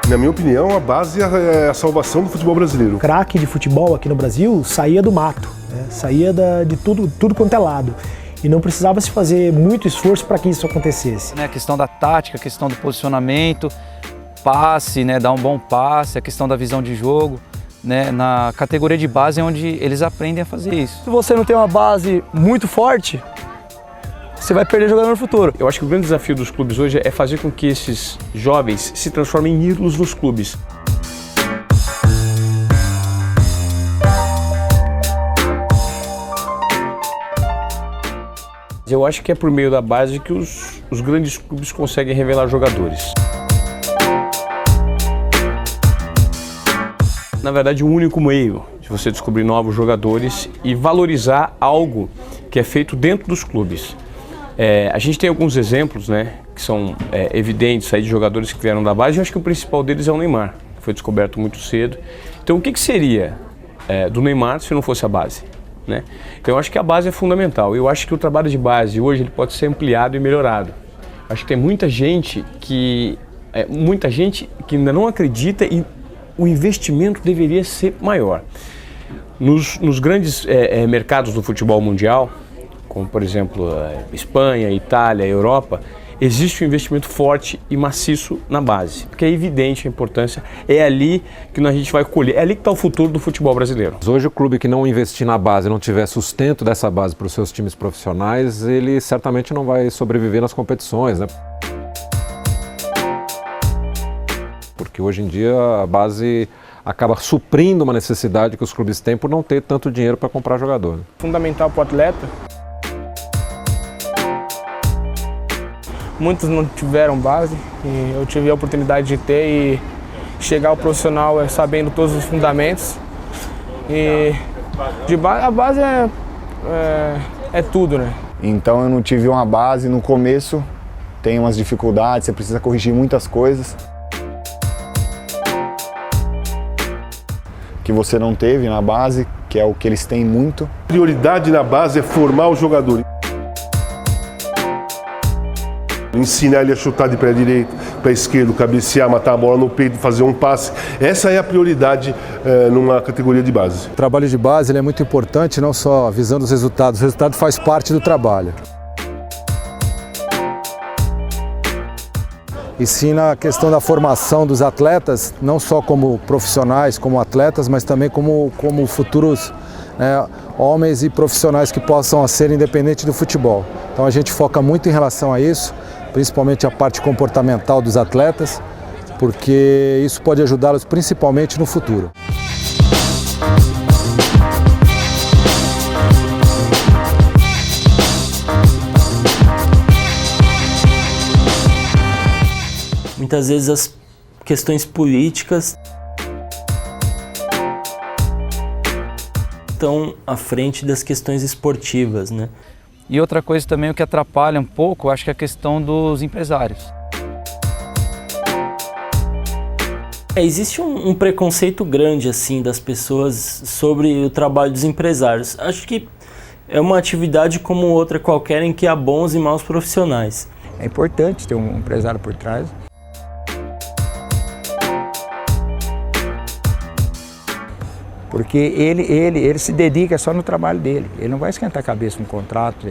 Na minha opinião, a base é a salvação do futebol brasileiro. O craque de futebol aqui no Brasil saía do mato, né? Saía de tudo quanto é lado. E não precisava se fazer muito esforço para que isso acontecesse. A questão da tática, a questão do posicionamento, passe, né? Dar um bom passe, a questão da visão de jogo. Né? Na categoria de base é onde eles aprendem a fazer isso. Se você não tem uma base muito forte, você vai perder jogador no futuro. Eu acho que o grande desafio dos clubes hoje é fazer com que esses jovens se transformem em ídolos nos clubes. Eu acho que é por meio da base que os grandes clubes conseguem revelar jogadores. Na verdade, o único meio de você descobrir novos jogadores e valorizar algo que é feito dentro dos clubes. A gente tem alguns exemplos, né, que são evidentes aí de jogadores que vieram da base. Eu acho que o principal deles é o Neymar, que foi descoberto muito cedo. Então, o que seria do Neymar se não fosse a base? Né? Então, eu acho que a base é fundamental. Eu acho que o trabalho de base hoje ele pode ser ampliado e melhorado. Acho que tem muita gente que ainda não acredita e o investimento deveria ser maior. Nos grandes mercados do futebol mundial, como por exemplo Espanha, Itália, Europa, existe um investimento forte e maciço na base, porque é evidente a importância, é ali que a gente vai colher, é ali que está o futuro do futebol brasileiro. Hoje o clube que não investir na base, não tiver sustento dessa base para os seus times profissionais, ele certamente não vai sobreviver nas competições, né? Porque hoje em dia a base acaba suprindo uma necessidade que os clubes têm por não ter tanto dinheiro para comprar jogador. Né? Fundamental para o atleta. Muitos não tiveram base e eu tive a oportunidade de ter e chegar ao profissional sabendo todos os fundamentos. E a base é tudo, né? Então eu não tive uma base no começo, tem umas dificuldades, você precisa corrigir muitas coisas que você não teve na base, que é o que eles têm muito. A prioridade na base é formar o jogador. Ensinar ele a chutar de pé direito, pé esquerdo, cabecear, matar a bola no peito, fazer um passe. Essa é a prioridade numa categoria de base. O trabalho de base ele é muito importante, não só visando os resultados. O resultado faz parte do trabalho. E sim na questão da formação dos atletas, não só como profissionais, como atletas, mas também como futuros homens e profissionais que possam ser independentes do futebol. Então a gente foca muito em relação a isso, principalmente a parte comportamental dos atletas, porque isso pode ajudá-los principalmente no futuro. Muitas vezes as questões políticas estão à frente das questões esportivas, né? E outra coisa também, o que atrapalha um pouco, acho que é a questão dos empresários. Existe um preconceito grande assim das pessoas sobre o trabalho dos empresários. Acho que é uma atividade como outra qualquer em que há bons e maus profissionais. É importante ter um empresário por trás. Porque ele se dedica só no trabalho dele, ele não vai esquentar a cabeça no contrato,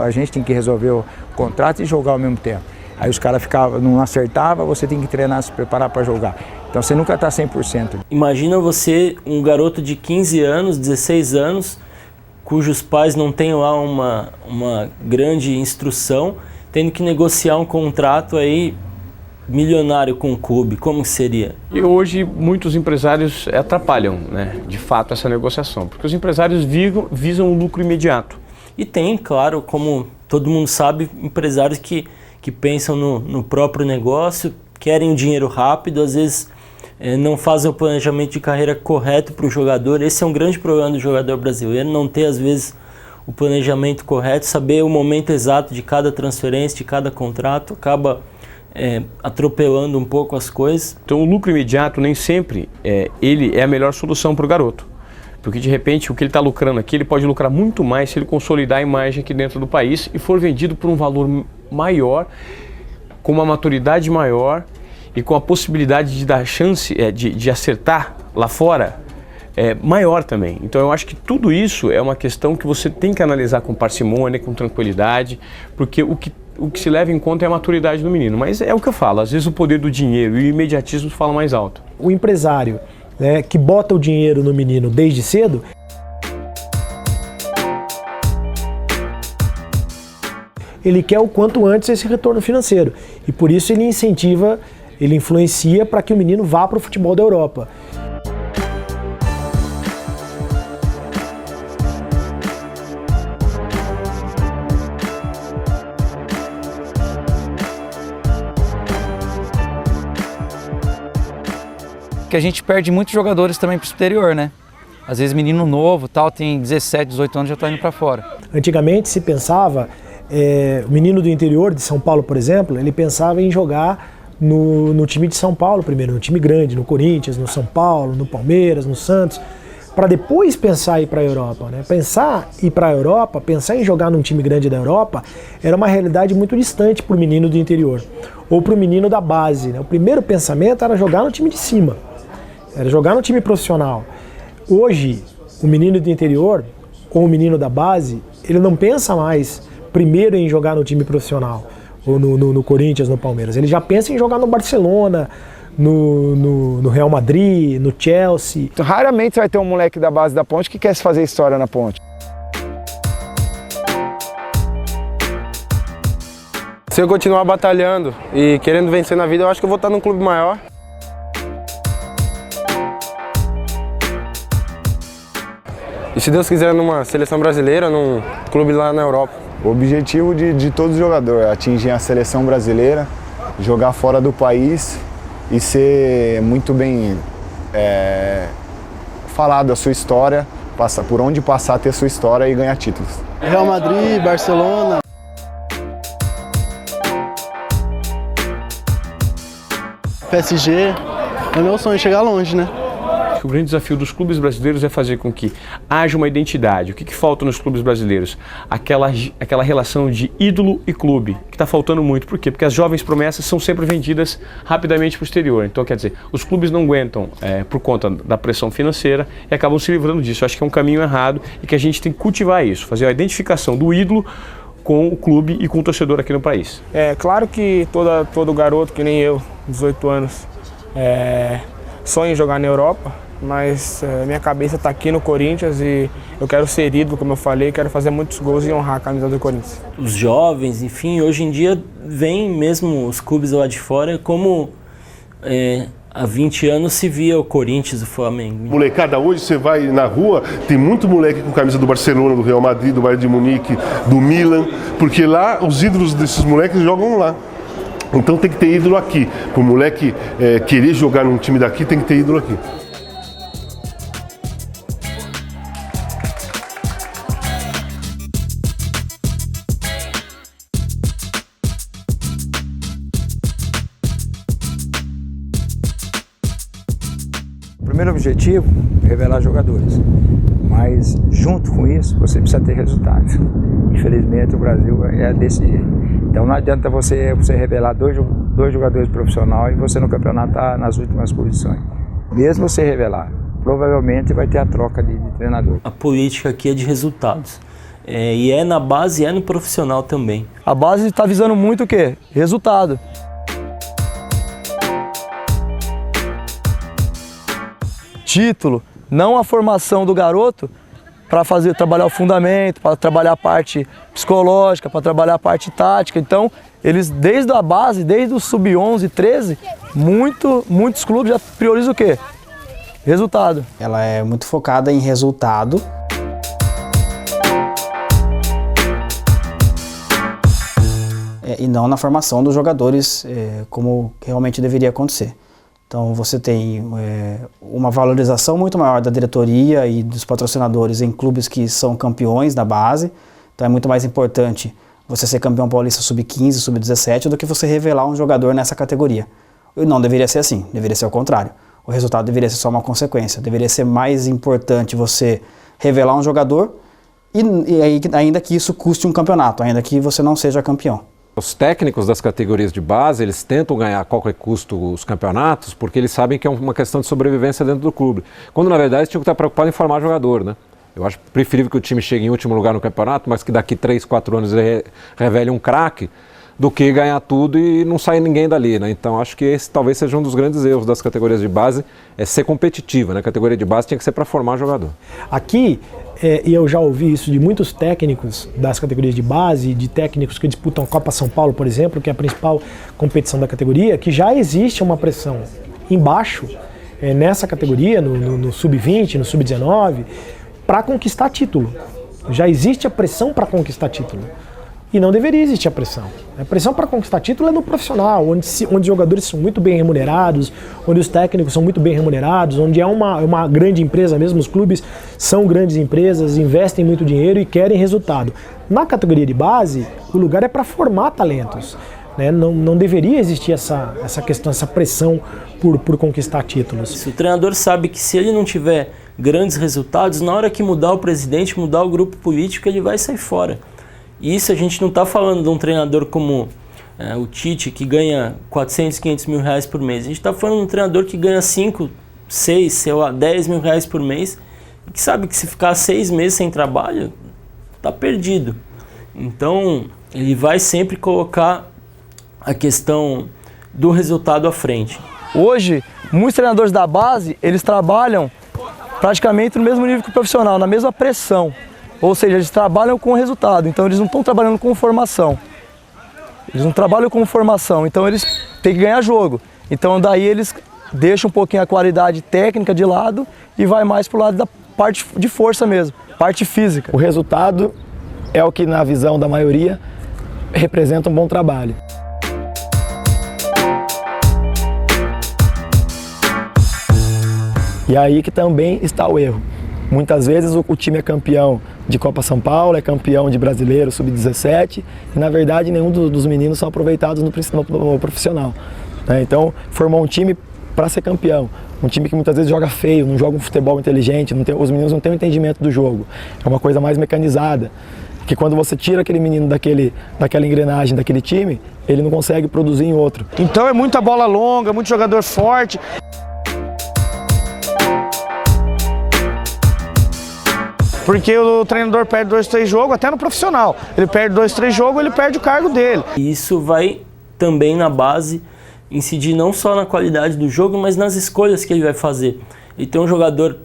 a gente tem que resolver o contrato e jogar ao mesmo tempo. Aí os caras não acertavam, você tem que treinar, se preparar para jogar. Então você nunca está 100%. Imagina você, um garoto de 15 anos, 16 anos, cujos pais não têm lá uma grande instrução, tendo que negociar um contrato aí milionário com o clube, como seria? E hoje muitos empresários atrapalham, né, de fato, essa negociação, porque os empresários visam o lucro imediato. E tem, claro, como todo mundo sabe, empresários que pensam no próprio negócio, querem o dinheiro rápido, às vezes não fazem o planejamento de carreira correto para o jogador. Esse é um grande problema do jogador brasileiro, não ter às vezes o planejamento correto, saber o momento exato de cada transferência, de cada contrato, acaba atropelando um pouco as coisas. Então o lucro imediato nem sempre ele é a melhor solução para o garoto. Porque de repente o que ele está lucrando aqui, ele pode lucrar muito mais se ele consolidar a imagem aqui dentro do país e for vendido por um valor maior, com uma maturidade maior e com a possibilidade de dar chance de acertar lá fora maior também. Então eu acho que tudo isso é uma questão que você tem que analisar com parcimônia, com tranquilidade, porque o que se leva em conta é a maturidade do menino. Mas é o que eu falo, às vezes o poder do dinheiro e o imediatismo falam mais alto. O empresário, né, que bota o dinheiro no menino desde cedo, ele quer o quanto antes esse retorno financeiro. E por isso ele incentiva, ele influencia para que o menino vá para o futebol da Europa. Que a gente perde muitos jogadores também para o exterior, né? Às vezes menino novo, tal, tem 17, 18 anos, já está indo para fora. Antigamente se pensava, o menino do interior de São Paulo, por exemplo, ele pensava em jogar no time de São Paulo primeiro, no time grande, no Corinthians, no São Paulo, no Palmeiras, no Santos, para depois pensar em ir para a Europa, né? Pensar em ir para a Europa, pensar em jogar num time grande da Europa, era uma realidade muito distante para o menino do interior, ou para o menino da base, né? O primeiro pensamento era jogar no time de cima. Era jogar no time profissional. Hoje, o menino do interior, ou o menino da base, ele não pensa mais primeiro em jogar no time profissional, ou no Corinthians, no Palmeiras. Ele já pensa em jogar no Barcelona, no Real Madrid, no Chelsea. Raramente vai ter um moleque da base da Ponte que quer se fazer história na Ponte. Se eu continuar batalhando e querendo vencer na vida, eu acho que eu vou estar num clube maior. E se Deus quiser, numa seleção brasileira, num clube lá na Europa. O objetivo de todo jogador é atingir a seleção brasileira, jogar fora do país e ser muito bem falado a sua história, por onde passar, ter sua história e ganhar títulos. Real Madrid, Barcelona. PSG, é o meu sonho chegar longe, né? O grande desafio dos clubes brasileiros é fazer com que haja uma identidade. O que falta nos clubes brasileiros? Aquela relação de ídolo e clube, que está faltando muito. Por quê? Porque as jovens promessas são sempre vendidas rapidamente para o exterior. Então, quer dizer, os clubes não aguentam por conta da pressão financeira e acabam se livrando disso. Eu acho que é um caminho errado e que a gente tem que cultivar isso, fazer a identificação do ídolo com o clube e com o torcedor aqui no país. É claro que todo garoto, que nem eu, 18 anos, sonha em jogar na Europa, mas minha cabeça está aqui no Corinthians e eu quero ser ídolo, como eu falei, quero fazer muitos gols e honrar a camisa do Corinthians. Os jovens, enfim, hoje em dia vem mesmo os clubes lá de fora como há 20 anos se via o Corinthians e o Flamengo. Molecada, hoje você vai na rua, tem muito moleque com camisa do Barcelona, do Real Madrid, do Bayern de Munique, do Milan, porque lá os ídolos desses moleques jogam lá. Então tem que ter ídolo aqui. Para o moleque querer jogar num time daqui, tem que ter ídolo aqui. O primeiro objetivo é revelar jogadores, mas junto com isso você precisa ter resultados. Infelizmente o Brasil é desse jeito. Então não adianta você revelar dois jogadores profissionais e você no campeonato estar nas últimas posições. Mesmo você revelar, provavelmente vai ter a troca de treinador. A política aqui é de resultados. E é na base e é no profissional também. A base está visando muito o quê? Resultado. Título, não a formação do garoto para trabalhar o fundamento, para trabalhar a parte psicológica, para trabalhar a parte tática. Então, eles desde a base, desde o sub-11, 13, muitos clubes já priorizam o quê? Resultado. Ela é muito focada em resultado. E não na formação dos jogadores, como realmente deveria acontecer. Então você tem uma valorização muito maior da diretoria e dos patrocinadores em clubes que são campeões da base. Então é muito mais importante você ser campeão paulista sub-15, sub-17 do que você revelar um jogador nessa categoria. E não deveria ser assim, deveria ser o contrário. O resultado deveria ser só uma consequência. Deveria ser mais importante você revelar um jogador e ainda que isso custe um campeonato, ainda que você não seja campeão. Os técnicos das categorias de base, eles tentam ganhar a qualquer custo os campeonatos porque eles sabem que é uma questão de sobrevivência dentro do clube. Quando, na verdade, eles tinham que estar preocupados em formar jogador, né? Eu acho preferível que o time chegue em último lugar no campeonato, mas que daqui 3, 4 anos ele revele um craque, do que ganhar tudo e não sair ninguém dali, né? Então acho que esse talvez seja um dos grandes erros das categorias de base, é ser competitiva, né? A categoria de base tinha que ser para formar jogador. Aqui, e eu já ouvi isso de muitos técnicos das categorias de base, de técnicos que disputam a Copa São Paulo, por exemplo, que é a principal competição da categoria, que já existe uma pressão embaixo, nessa categoria, no sub-20, no sub-19, para conquistar título. Já existe a pressão para conquistar título. E não deveria existir a pressão. A pressão para conquistar título é no profissional, onde os jogadores são muito bem remunerados, onde os técnicos são muito bem remunerados, onde é uma grande empresa mesmo, os clubes são grandes empresas, investem muito dinheiro e querem resultado. Na categoria de base, o lugar é para formar talentos. Né? Não deveria existir essa questão, essa pressão por conquistar títulos. O treinador sabe que se ele não tiver grandes resultados, na hora que mudar o presidente, mudar o grupo político, ele vai sair fora. E isso a gente não está falando de um treinador como o Tite, que ganha 400, 500 mil reais por mês. A gente está falando de um treinador que ganha 5, 6, sei lá, 10 mil reais por mês, e que sabe que se ficar 6 meses sem trabalho, está perdido. Então, ele vai sempre colocar a questão do resultado à frente. Hoje, muitos treinadores da base, eles trabalham praticamente no mesmo nível que o profissional, na mesma pressão. Ou seja, eles trabalham com resultado, então eles não estão trabalhando com formação. Eles não trabalham com formação, então eles têm que ganhar jogo. Então daí eles deixam um pouquinho a qualidade técnica de lado e vai mais para o lado da parte de força mesmo, parte física. O resultado é o que, na visão da maioria, representa um bom trabalho. E aí que também está o erro. Muitas vezes o time é campeão de Copa São Paulo, é campeão de Brasileiro Sub-17 e, na verdade, nenhum dos meninos são aproveitados no profissional. Então, formou um time para ser campeão. Um time que muitas vezes joga feio, não joga um futebol inteligente, os meninos não têm o entendimento do jogo. É uma coisa mais mecanizada. Que quando você tira aquele menino daquela engrenagem, daquele time, ele não consegue produzir em outro. Então é muita bola longa, muito jogador forte. Porque o treinador perde 2, 3 jogos, até no profissional. Ele perde 2, 3 jogos, ele perde o cargo dele. E isso vai também na base incidir não só na qualidade do jogo, mas nas escolhas que ele vai fazer. E tem um jogador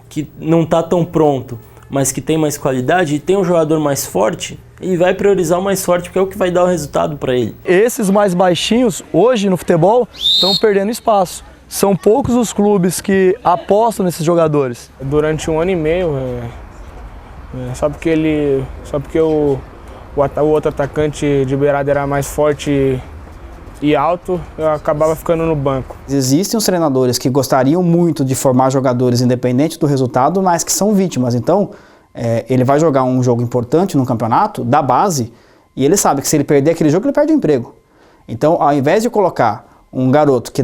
que não está tão pronto, mas que tem mais qualidade, e tem um jogador mais forte, ele vai priorizar o mais forte, porque é o que vai dar o resultado para ele. Esses mais baixinhos, hoje no futebol, estão perdendo espaço. São poucos os clubes que apostam nesses jogadores. Durante 1 ano e meio, só porque o outro atacante de beirada era mais forte e alto, eu acabava ficando no banco. Existem os treinadores que gostariam muito de formar jogadores independente do resultado, mas que são vítimas. Então, ele vai jogar um jogo importante no campeonato, da base, e ele sabe que se ele perder aquele jogo, ele perde o emprego. Então, ao invés de colocar um garoto que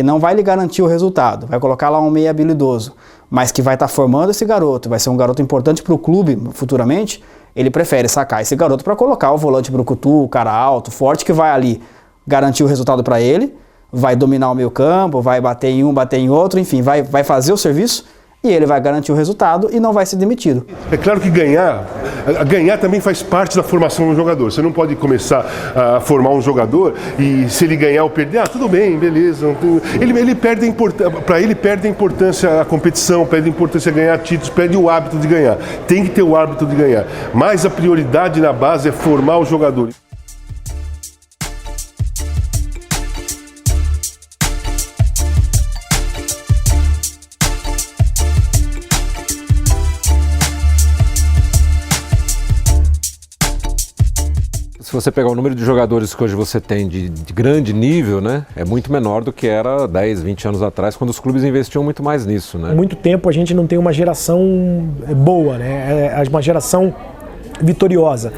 não vai lhe garantir o resultado, vai colocar lá um meio habilidoso, mas que vai estar formando esse garoto, vai ser um garoto importante para o clube futuramente, ele prefere sacar esse garoto para colocar o volante brucutu, o cara alto, forte, que vai ali garantir o resultado para ele, vai dominar o meio campo, vai bater em um, bater em outro, enfim, vai fazer o serviço e ele vai garantir o resultado e não vai ser demitido. É claro que ganhar também faz parte da formação do jogador. Você não pode começar a formar um jogador e se ele ganhar ou perder, tudo bem, beleza. Ele perde para ele perde a importância a competição, perde a importância ganhar títulos, perde o hábito de ganhar. Tem que ter o hábito de ganhar. Mas a prioridade na base é formar o jogador. Se você pegar o número de jogadores que hoje você tem de grande nível, né, é muito menor do que era 10, 20 anos atrás, quando os clubes investiam muito mais nisso, né? Há muito tempo a gente não tem uma geração boa, né? É uma geração vitoriosa.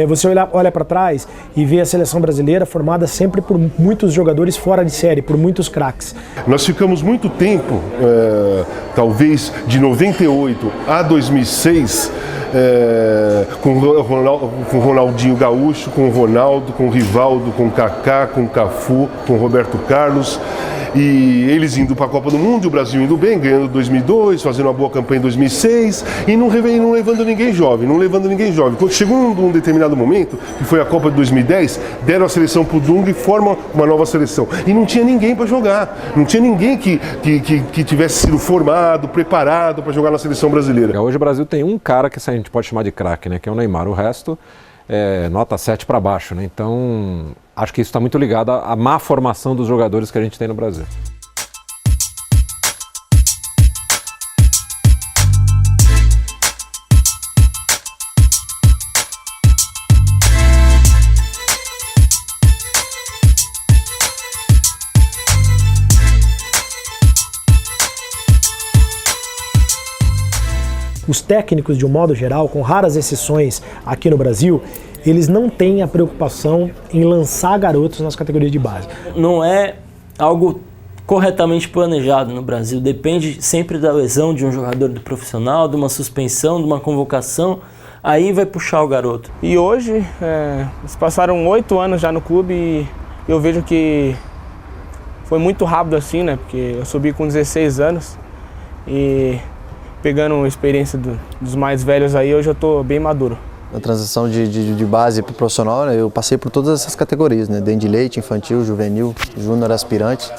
Você olha para trás e vê a seleção brasileira formada sempre por muitos jogadores fora de série, por muitos craques. Nós ficamos muito tempo, talvez de 98 a 2006, com o Ronaldinho Gaúcho, com o Ronaldo, com o Rivaldo, com o Kaká, com o Cafu, com o Roberto Carlos. E eles indo para a Copa do Mundo, o Brasil indo bem, ganhando 2002, fazendo uma boa campanha em 2006 e não levando ninguém jovem, Quando chegou um determinado momento, que foi a Copa de 2010, deram a seleção para o Dunga e formam uma nova seleção. E não tinha ninguém para jogar, não tinha ninguém que tivesse sido formado, preparado para jogar na seleção brasileira. Hoje o Brasil tem um cara que a gente pode chamar de craque, né, que é o Neymar. O resto é nota 7 para baixo, né? Então acho que isso está muito ligado à má formação dos jogadores que a gente tem no Brasil. Os técnicos, de um modo geral, com raras exceções aqui no Brasil, eles não têm a preocupação em lançar garotos nas categorias de base. Não é algo corretamente planejado no Brasil. Depende sempre da lesão de um jogador do profissional, de uma suspensão, de uma convocação. Aí vai puxar o garoto. E hoje, eles passaram 8 anos já no clube e eu vejo que foi muito rápido assim, né? Porque eu subi com 16 anos e pegando a experiência dos mais velhos aí, hoje eu estou bem maduro. Na transição de base para o profissional, né, eu passei por todas essas categorias, né? Dentro de leite, infantil, juvenil, júnior, aspirante.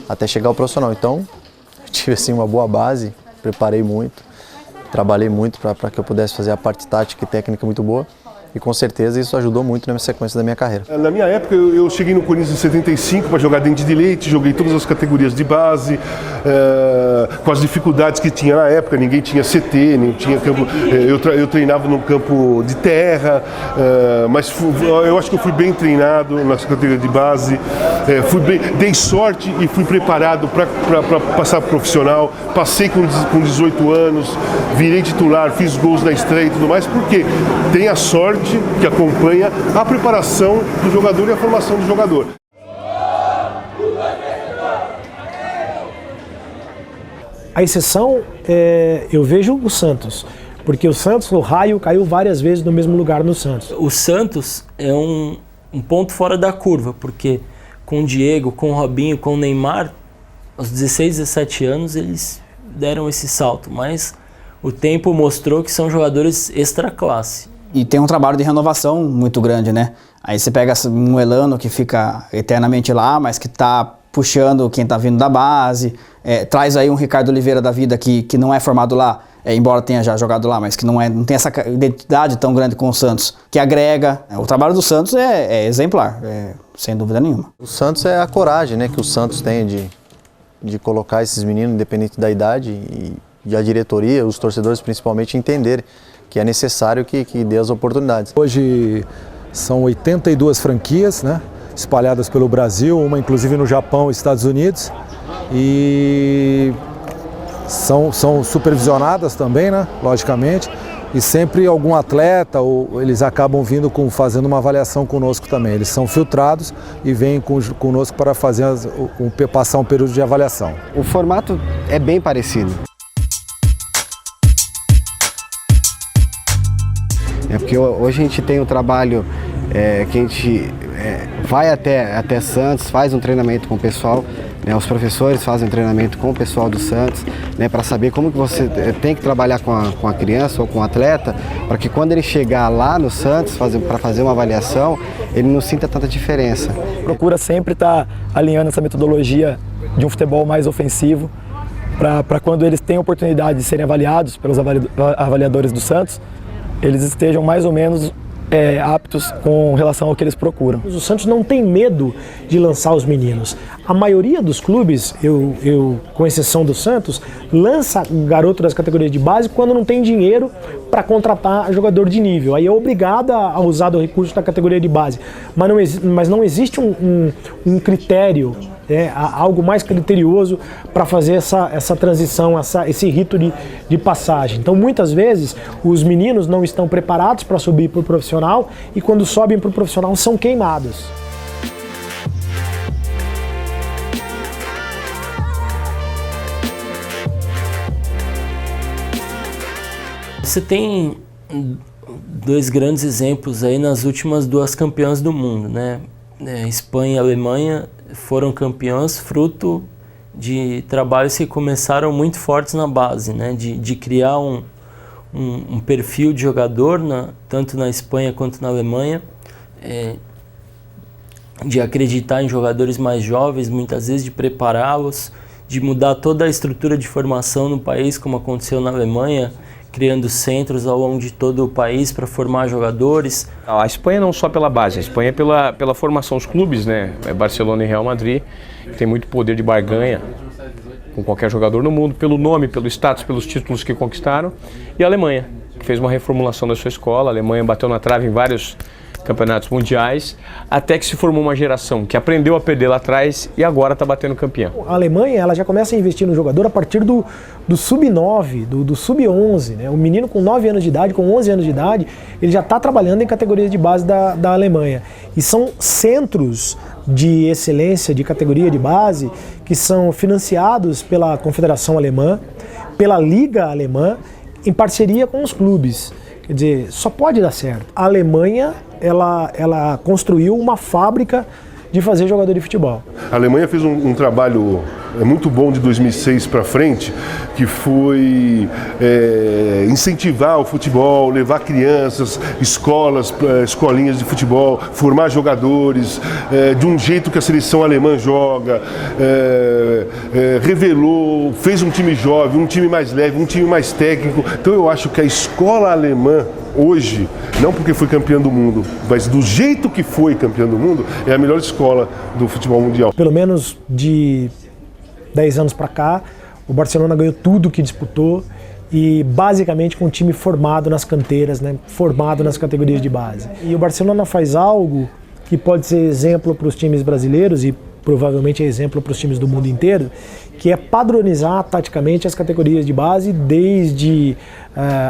Até chegar ao profissional. Então, tive assim, uma boa base, preparei muito, trabalhei muito para que eu pudesse fazer a parte tática e técnica muito boa. E com certeza isso ajudou muito na sequência da minha carreira. Na minha época eu cheguei no Corinthians em 75 para jogar dente de leite, joguei todas as categorias de base, com as dificuldades que tinha na época, ninguém tinha CT, nem tinha campo, eu treinava num campo de terra, mas eu acho que eu fui bem treinado nas categorias de base, dei sorte e fui preparado para passar pro profissional, passei com 18 anos, virei titular, fiz gols na estreia e tudo mais, porque tem a sorte que acompanha a preparação do jogador e a formação do jogador. A exceção, eu vejo o Santos, porque o Santos, o raio, caiu várias vezes no mesmo lugar no Santos. O Santos é um ponto fora da curva, porque com o Diego, com o Robinho, com o Neymar, aos 16, 17 anos eles deram esse salto, mas o tempo mostrou que são jogadores extra classe. E tem um trabalho de renovação muito grande, né? Aí você pega um Elano que fica eternamente lá, mas que tá puxando quem tá vindo da base, traz aí um Ricardo Oliveira da vida que não é formado lá, embora tenha já jogado lá, mas que não tem essa identidade tão grande com o Santos, que agrega. O trabalho do Santos é exemplar, sem dúvida nenhuma. O Santos é a coragem, né, que o Santos tem de colocar esses meninos, independente da idade, e a diretoria, os torcedores principalmente, entenderem que é necessário que dê as oportunidades. Hoje são 82 franquias, né, espalhadas pelo Brasil, uma inclusive no Japão e Estados Unidos, e são supervisionadas também, né, logicamente, e sempre algum atleta, ou eles acabam vindo fazendo uma avaliação conosco também. Eles são filtrados e vêm conosco para passar um período de avaliação. O formato é bem parecido. Porque hoje a gente tem um trabalho que a gente vai até Santos, faz um treinamento com o pessoal, né, os professores fazem um treinamento com o pessoal do Santos, né, para saber como que você tem que trabalhar com a criança ou com o atleta, para que quando ele chegar lá no Santos para fazer uma avaliação, ele não sinta tanta diferença. Procura sempre estar alinhando essa metodologia de um futebol mais ofensivo, para quando eles têm a oportunidade de serem avaliados pelos avaliadores do Santos, eles estejam mais ou menos aptos com relação ao que eles procuram. O Santos não tem medo de lançar os meninos. A maioria dos clubes, com exceção do Santos, lança garoto das categorias de base quando não tem dinheiro para contratar jogador de nível. Aí é obrigado a usar do recurso da categoria de base. Mas não existe um critério, algo mais criterioso para fazer essa transição, esse rito de passagem. Então, muitas vezes, os meninos não estão preparados para subir para o profissional e quando sobem para o profissional são queimados. Você tem dois grandes exemplos aí nas últimas duas campeãs do mundo, né? Espanha e Alemanha foram campeãs fruto de trabalhos que começaram muito fortes na base, né? De criar um perfil de jogador, tanto na Espanha quanto na Alemanha, de acreditar em jogadores mais jovens, muitas vezes de prepará-los, de mudar toda a estrutura de formação no país, como aconteceu na Alemanha, criando centros ao longo de todo o país para formar jogadores. A Espanha não só pela base, a Espanha pela formação, os clubes, né? Barcelona e Real Madrid, que tem muito poder de barganha com qualquer jogador no mundo, pelo nome, pelo status, pelos títulos que conquistaram. E a Alemanha, que fez uma reformulação da sua escola. A Alemanha bateu na trave em vários campeonatos mundiais, até que se formou uma geração que aprendeu a perder lá atrás e agora está batendo campeão. A Alemanha, ela já começa a investir no jogador a partir do sub-9, do sub-11, né? O menino com 9 anos de idade, com 11 anos de idade, ele já está trabalhando em categorias de base da Alemanha. E são centros de excelência, de categoria de base, que são financiados pela Confederação Alemã, pela Liga Alemã, em parceria com os clubes. Quer dizer, só pode dar certo. A Alemanha, ela construiu uma fábrica de fazer jogador de futebol. A Alemanha fez um trabalho muito bom de 2006 para frente, que foi incentivar o futebol, levar crianças, escolinhas de futebol, formar jogadores de um jeito que a seleção alemã joga, revelou, fez um time jovem, um time mais leve, um time mais técnico. Então eu acho que a escola alemã hoje, não porque foi campeã do mundo, mas do jeito que foi campeã do mundo, é a melhor escola do futebol mundial. Pelo menos de 10 anos para cá, o Barcelona ganhou tudo que disputou e basicamente com um time formado nas canteiras, né? Formado nas categorias de base. E o Barcelona faz algo que pode ser exemplo para os times brasileiros e provavelmente é exemplo para os times do mundo inteiro, que é padronizar taticamente as categorias de base desde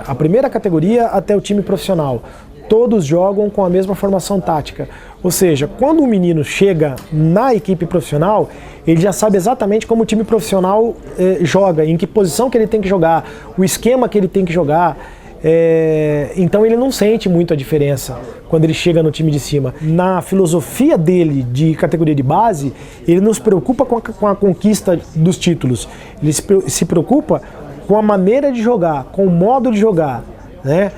a primeira categoria até o time profissional. Todos jogam com a mesma formação tática. Ou seja, quando um menino chega na equipe profissional, ele já sabe exatamente como o time profissional joga, em que posição que ele tem que jogar, o esquema que ele tem que jogar. Então ele não sente muito a diferença quando ele chega no time de cima. Na filosofia dele de categoria de base, ele não se preocupa com a conquista dos títulos, ele se preocupa com a maneira de jogar, com o modo de jogar, né?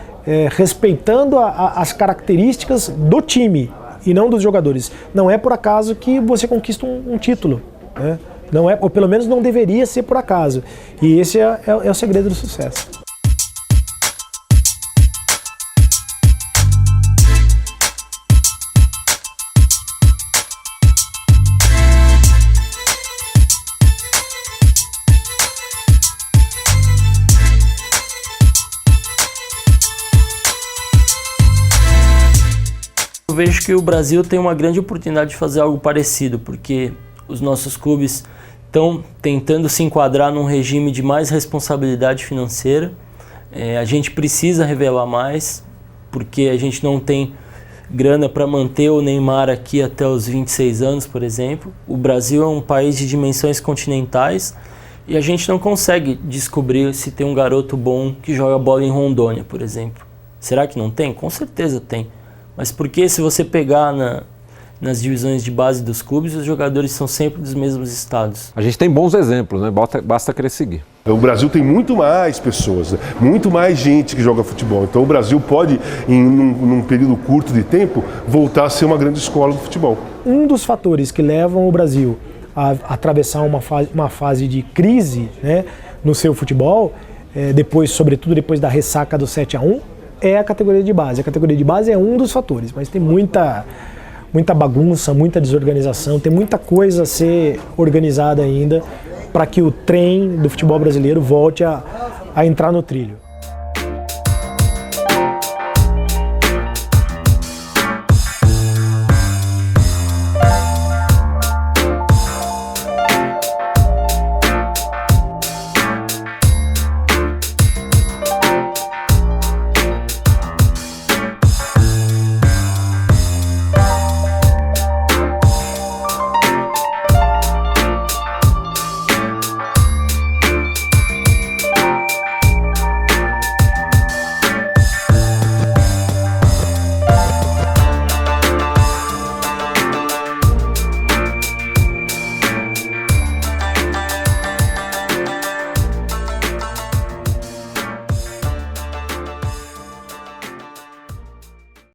Respeitando as características do time e não dos jogadores. Não é por acaso que você conquista um título, né? Não é, ou pelo menos não deveria ser por acaso. E esse é o segredo do sucesso. Eu vejo que o Brasil tem uma grande oportunidade de fazer algo parecido, porque os nossos clubes estão tentando se enquadrar num regime de mais responsabilidade financeira. A gente precisa revelar mais, porque a gente não tem grana para manter o Neymar aqui até os 26 anos, por exemplo. O Brasil é um país de dimensões continentais e a gente não consegue descobrir se tem um garoto bom que joga bola em Rondônia, por exemplo. Será que não tem? Com certeza tem. Mas porque se você pegar nas divisões de base dos clubes, os jogadores são sempre dos mesmos estados. A gente tem bons exemplos, né? Basta querer seguir. O Brasil tem muito mais pessoas, muito mais gente que joga futebol. Então o Brasil pode, num período curto de tempo, voltar a ser uma grande escola do futebol. Um dos fatores que levam o Brasil a atravessar uma fase de crise, né, no seu futebol, sobretudo depois da ressaca do 7-1, é a categoria de base. A categoria de base é um dos fatores, mas tem muita bagunça, muita desorganização, tem muita coisa a ser organizada ainda para que o trem do futebol brasileiro volte a entrar no trilho.